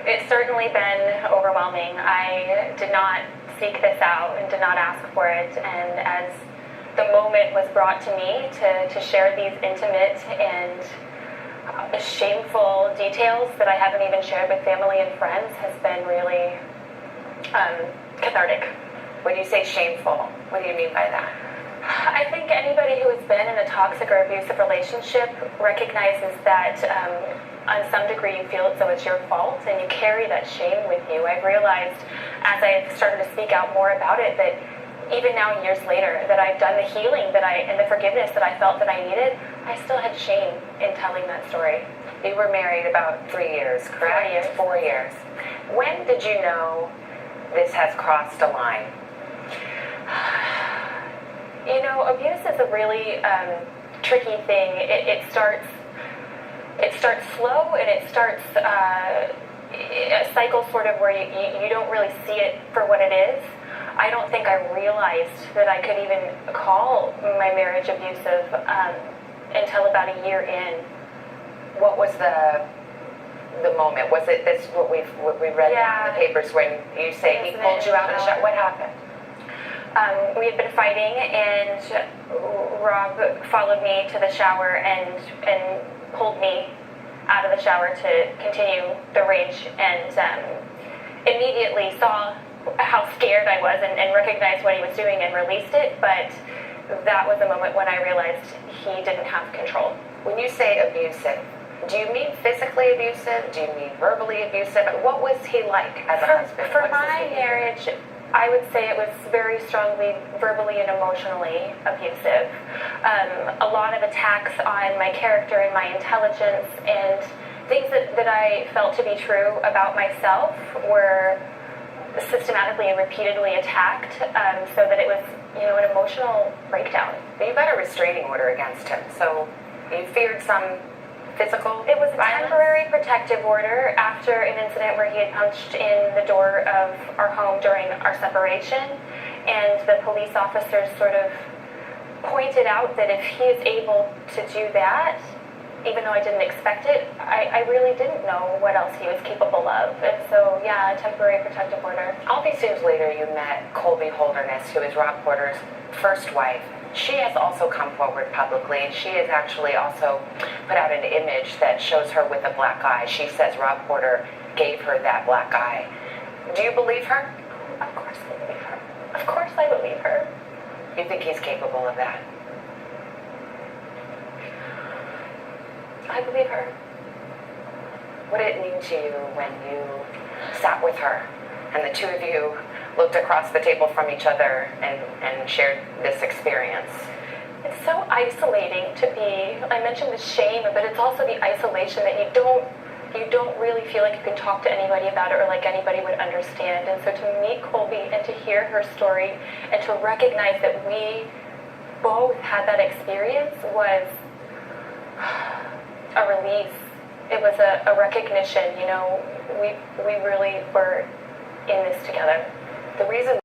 it's certainly been overwhelming. I did not seek this out and did not ask for it, and as the moment was brought to me to share these intimate and shameful details that I haven't even shared with family and friends has been really cathartic. When you say shameful, what do you mean by that? I think anybody who has been in a toxic or abusive relationship recognizes that on some degree you feel as though it's your fault and you carry that shame with you. I've realized as I've started to speak out more about it that even now years later that I've done the healing and the forgiveness that I felt that I needed, I still had shame in telling that story. You were married about 3 years, correct? 4 years. 4 years. When did you know this has crossed a line? You know, abuse is a really tricky thing. It starts slow, and it starts a cycle sort of where you don't really see it for what it is. I don't think I realized that I could even call my marriage abusive until about a year in. What was the moment? Was it this what we read in the papers when you say he pulled you out of the shower? What happened? We had been fighting, and Rob followed me to the shower and pulled me out of the shower to continue the rage, and immediately saw how scared I was and recognized what he was doing and released it, but that was the moment when I realized he didn't have control. When you say abusive, do you mean physically abusive? Do you mean verbally abusive? What was he like as a husband? For my marriage, I would say it was very strongly verbally and emotionally abusive. A lot of attacks on my character and my intelligence, and things that I felt to be true about myself were systematically and repeatedly attacked, so that it was, an emotional breakdown. You got a restraining order against him, so you feared some physical It was a violence? temporary protective order after an incident where he had punched in the door of our home during our separation, and the police officers sort of pointed out that if he is able to do that, even though I didn't expect it, I really didn't know what else he was capable of. And so, yeah, a temporary protective order. All these years later, you met Colby Holderness, who is Rob Porter's first wife. She has also come forward publicly, and she has actually also put out an image that shows her with a black eye. She says Rob Porter gave her that black eye. Do you believe her? Of course I believe her. Of course I believe her. You think he's capable of that? I believe her. What did it mean to you when you sat with her and the two of you looked across the table from each other and shared this experience? It's so isolating to be, I mentioned the shame, but it's also the isolation that you don't really feel like you can talk to anybody about it or like anybody would understand. And so to meet Colby and to hear her story and to recognize that we both had that experience was a release. It was a recognition, we really were in this together. The reason